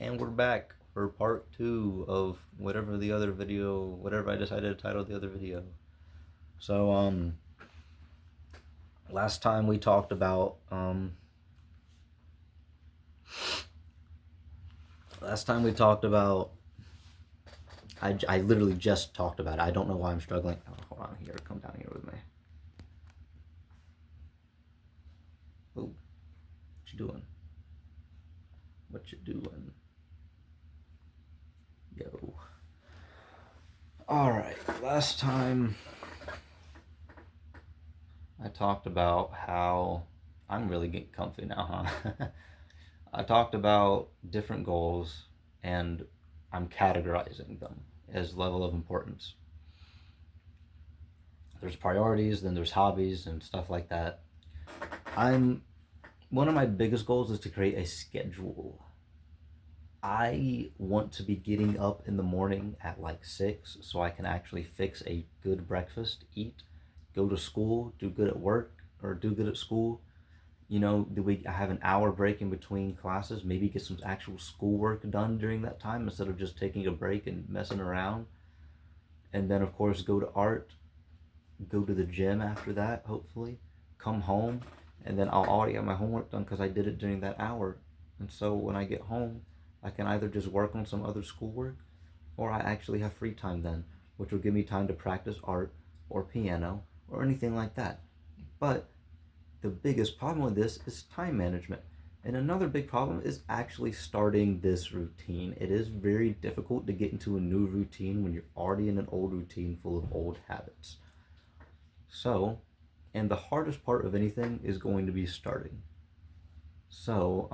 And we're back for part 2 of whatever the other video, whatever I decided to title the other video. So, last time we talked about, I literally just talked about it. I don't know why I'm struggling. Oh, hold on here, come down here with me. Oh, what you doing? What you doing? Yo. Alright, last time I talked about how I'm really getting comfy now, huh? I talked about different goals and I'm categorizing them as level of importance. There's priorities, then there's hobbies and stuff like that. I'm One of my biggest goals is to create a schedule. I want to be getting up in the morning at like 6 so I can actually fix a good breakfast, eat, go to school, do good at work or do good at school. I have an hour break in between classes, maybe get some actual schoolwork done during that time instead of just taking a break and messing around. And then, of course, go to art, go to the gym after that, hopefully, come home, and then I'll already have my homework done because I did it during that hour. And so when I get home, I can either just work on some other schoolwork or I actually have free time then, which will give me time to practice art or piano or anything like that. But the biggest problem with this is time management. And another big problem is actually starting this routine. It is very difficult to get into a new routine when you're already in an old routine full of old habits. So, and the hardest part of anything is going to be starting. So,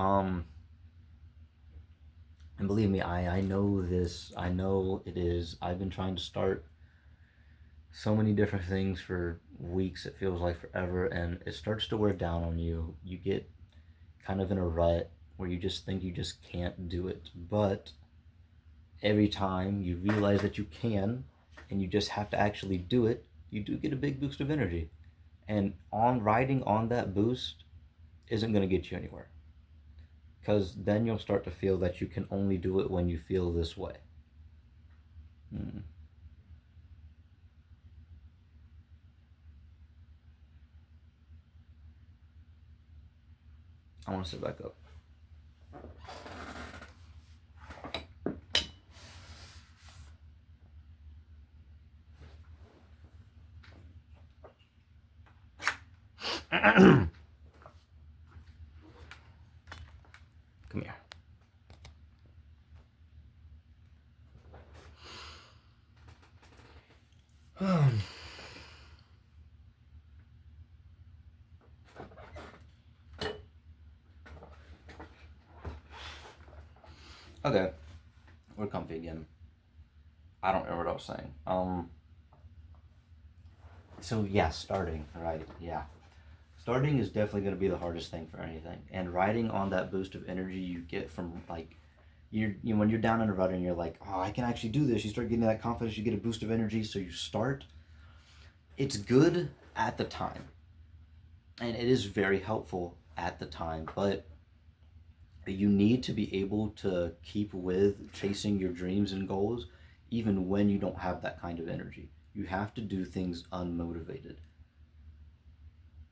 and believe me, I know this. I know it is. I've been trying to start so many different things for weeks. It feels like forever, and it starts to wear down on you. You get kind of in a rut where you just think you just can't do it. But every time you realize that you can and you just have to actually do it, you do get a big boost of energy. And on riding on that boost isn't going to get you anywhere. Because then you'll start to feel that you can only do it when you feel this way. Hmm. I want to sit back up. Come here. Okay, we're comfy again. I don't remember what I was saying. So yeah, starting, right? Yeah, starting is definitely going to be the hardest thing for anything. And riding on that boost of energy you get from like when you're down in a rut and you're like, oh, I can actually do this. You start getting that confidence. You get a boost of energy, so you start. It's good at the time, and it is very helpful at the time, but you need to be able to keep with chasing your dreams and goals even when you don't have that kind of energy. You have to do things unmotivated.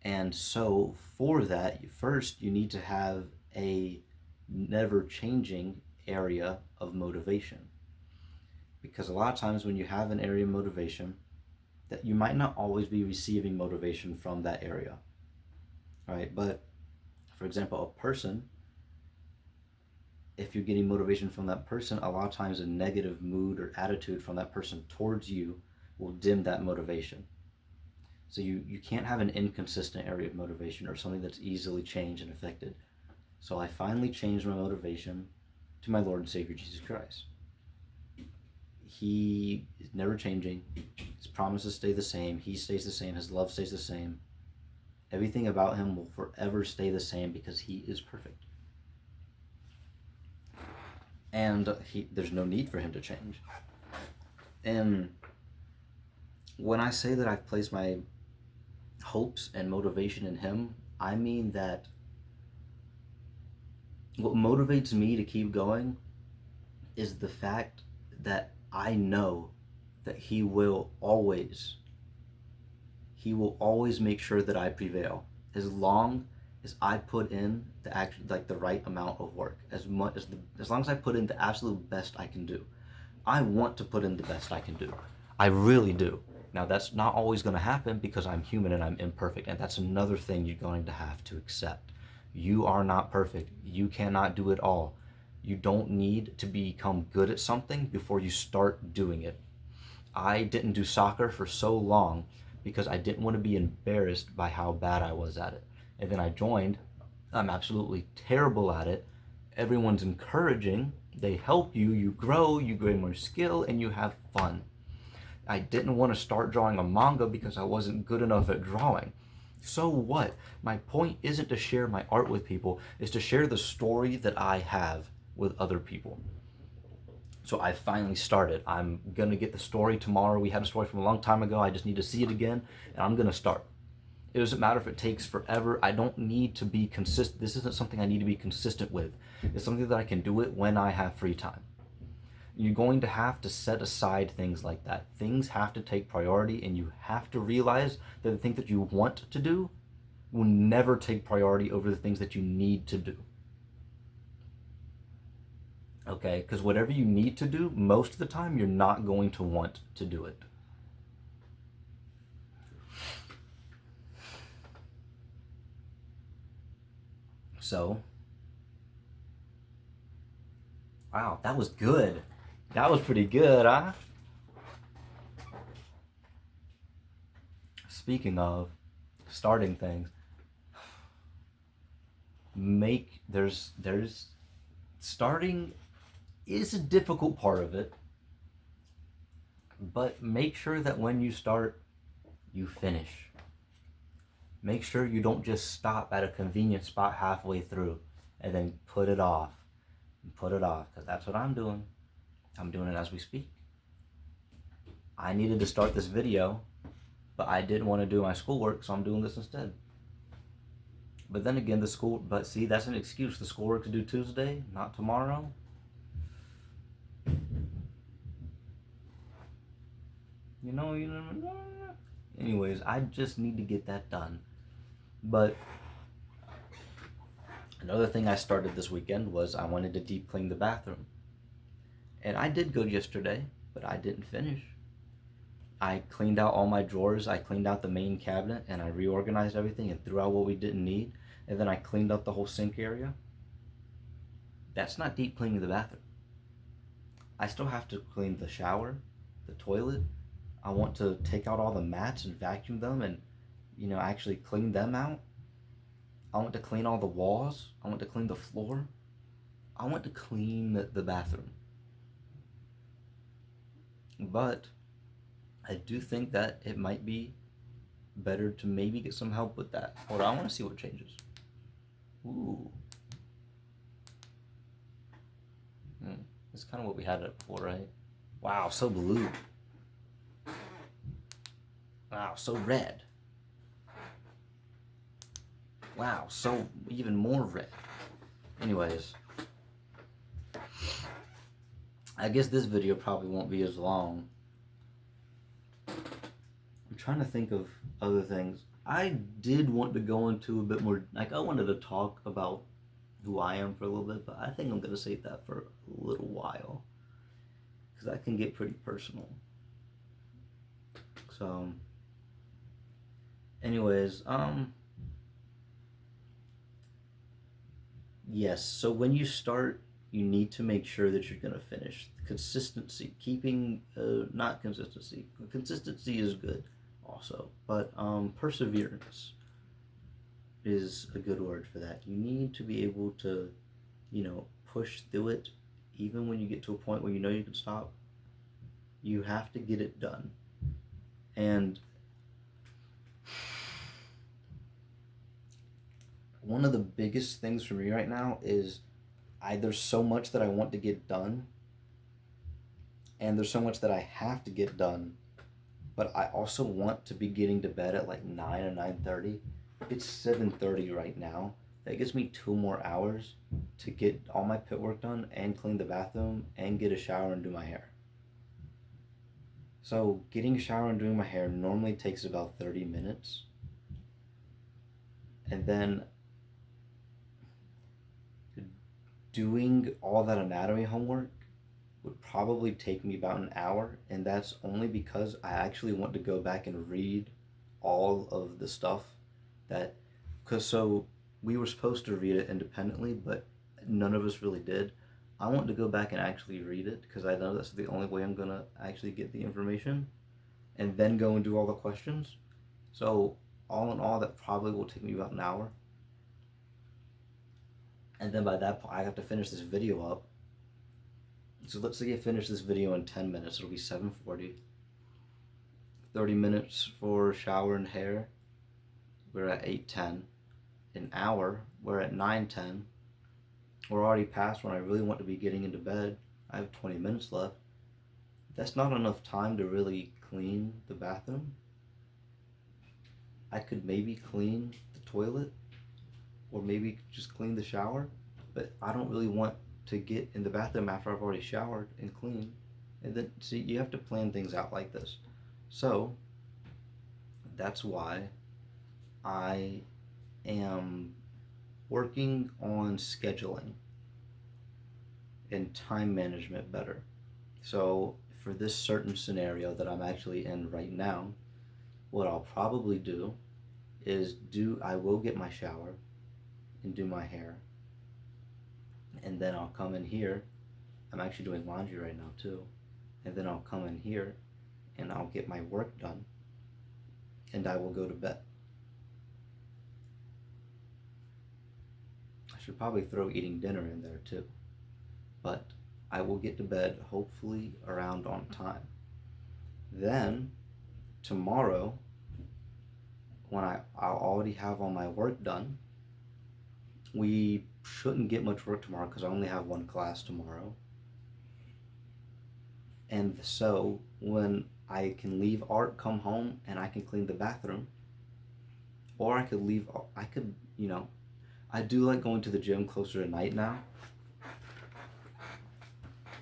And so, for that, first you need to have a never changing area of motivation. Because a lot of times, when you have an area of motivation, that you might not always be receiving motivation from that area, right? But for example, a person, if you're getting motivation from that person, a lot of times a negative mood or attitude from that person towards you will dim that motivation. So you can't have an inconsistent area of motivation or something that's easily changed and affected. So I finally changed my motivation to my Lord and Savior Jesus Christ. He is never changing. His promises stay the same. He stays the same. His love stays the same. Everything about him will forever stay the same because he is perfect. And there's no need for him to change. And when I say that I've placed my hopes and motivation in him, I mean that what motivates me to keep going is the fact that I know that he will always make sure that I prevail as long as I put in the right amount of work, as long as I put in the absolute best I can do. I want to put in the best I can do. I really do. Now that's not always going to happen because I'm human and I'm imperfect, and that's another thing you're going to have to accept. You are not perfect. You cannot do it all. You don't need to become good at something before you start doing it. I didn't do soccer for so long because I didn't want to be embarrassed by how bad I was at it. And then I joined. I'm absolutely terrible at it. Everyone's encouraging. They help you. You grow. You gain more skill, and you have fun. I didn't want to start drawing a manga because I wasn't good enough at drawing. So what? My point isn't to share my art with people, it's to share the story that I have with other people. So I finally started. I'm going to get the story tomorrow. We had a story from a long time ago. I just need to see it again, and I'm going to start. It doesn't matter if it takes forever. I don't need to be consistent. This isn't something I need to be consistent with. It's something that I can do it when I have free time. You're going to have to set aside things like that. Things have to take priority, and you have to realize that the thing that you want to do will never take priority over the things that you need to do. Okay? Because whatever you need to do, most of the time, you're not going to want to do it. So, wow, that was good. That was pretty good, huh? Speaking of starting things, there's starting is a difficult part of it, but make sure that when you start, you finish. Make sure you don't just stop at a convenient spot halfway through and then put it off. Because that's what I'm doing. I'm doing it as we speak. I needed to start this video, but I didn't want to do my schoolwork, so I'm doing this instead. But then again, but see, that's an excuse. The schoolwork to do Tuesday, not tomorrow. You know. Anyways, I just need to get that done. But another thing I started this weekend was I wanted to deep clean the bathroom. And I did go yesterday, but I didn't finish. I cleaned out all my drawers, I cleaned out the main cabinet, and I reorganized everything and threw out what we didn't need. And then I cleaned up the whole sink area. That's not deep cleaning the bathroom. I still have to clean the shower, the toilet. I want to take out all the mats and vacuum them and, actually clean them out. I want to clean all the walls. I want to clean the floor. I want to clean the bathroom. But I do think that it might be better to maybe get some help with that. Hold on, I want to see what changes. Ooh. It's kind of what we had it before, right? Wow, so blue. Wow, so red. Wow, so even more red. Anyways, I guess this video probably won't be as long. I'm trying to think of other things. I did want to go into a bit more, I wanted to talk about who I am for a little bit, but I think I'm going to save that for a little while. Because that can get pretty personal. So, anyways, yes, so when you start, you need to make sure that you're going to finish. Consistency, not consistency. Consistency is good also, but perseverance is a good word for that. You need to be able to, push through it, even when you get to a point where you know you can stop. You have to get it done. And one of the biggest things for me right now is there's so much that I want to get done, and there's so much that I have to get done, but I also want to be getting to bed at like 9 or 9:30. It's 7:30 right now. that gives me 2 more hours to get all my pit work done and clean the bathroom and get a shower and do my hair. So getting a shower and doing my hair normally takes about 30 minutes. And then doing all that anatomy homework would probably take me about an hour, and that's only because I actually want to go back and read all of the stuff that, because so we were supposed to read it independently, but none of us really did. I want to go back and actually read it because I know that's the only way I'm gonna actually get the information, and then go and do all the questions. So all in all, that probably will take me about an hour. And then by that point, I have to finish this video up. So let's say I finish this video in 10 minutes. It'll be 7:40. 30 minutes for shower and hair. We're at 8:10. An hour, we're at 9:10. We're already past when I really want to be getting into bed. I have 20 minutes left. That's not enough time to really clean the bathroom. I could maybe clean the toilet or maybe just clean the shower, but I don't really want to get in the bathroom after I've already showered and cleaned. And then, see, you have to plan things out like this. So, that's why I am working on scheduling and time management better. So, for this certain scenario that I'm actually in right now, what I'll probably do is I will get my shower and do my hair, and then I'll come in here. I'm actually doing laundry right now too, and then I'll come in here and I'll get my work done, and I will go to bed. I should probably throw eating dinner in there too, but I will get to bed hopefully around on time. Then tomorrow, when I'll already have all my work done, we shouldn't get much work tomorrow because I only have one class tomorrow. And so when I can leave art, come home, and I can clean the bathroom, or I could leave, I do like going to the gym closer to night now.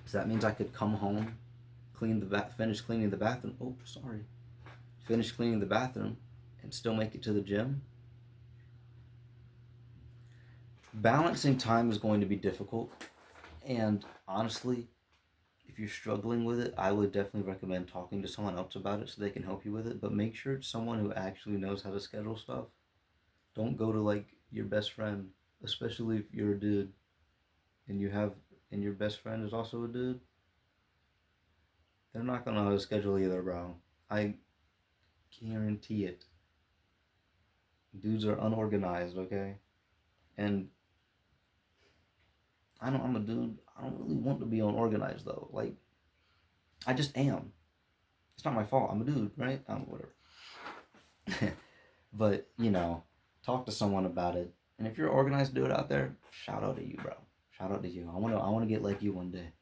So that means I could come home, finish cleaning the bathroom. Oh, sorry. Finish cleaning the bathroom and still make it to the gym. Balancing time is going to be difficult, and honestly, if you're struggling with it, I would definitely recommend talking to someone else about it so they can help you with it, but make sure it's someone who actually knows how to schedule stuff. Don't go to like your best friend, especially if you're a dude and your best friend is also a dude. They're not gonna know how to schedule either, bro. I guarantee it. Dudes are unorganized, okay? And I'm a dude. I don't really want to be unorganized though. Like, I just am. It's not my fault. I'm a dude, right? Whatever. But, talk to someone about it. And if you're an organized dude out there, shout out to you, bro. Shout out to you. I wanna get like you one day.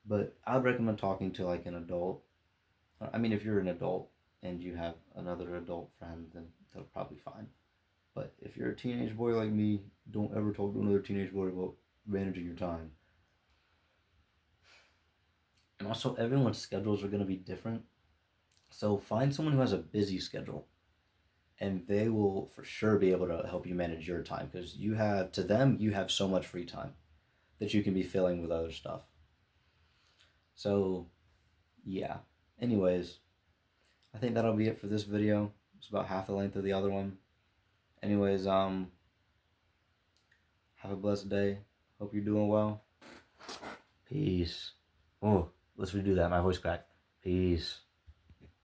But I would recommend talking to like an adult. I mean, if you're an adult and you have another adult friend, then they're probably fine. But if you're a teenage boy like me, don't ever talk to another teenage boy about managing your time. And also, everyone's schedules are going to be different. So find someone who has a busy schedule, and they will for sure be able to help you manage your time because to them, you have so much free time that you can be filling with other stuff. So, yeah. Anyways, I think that'll be it for this video. It's about half the length of the other one. Anyways, have a blessed day. Hope you're doing well. Peace. Oh, let's redo that. My voice cracked. Peace.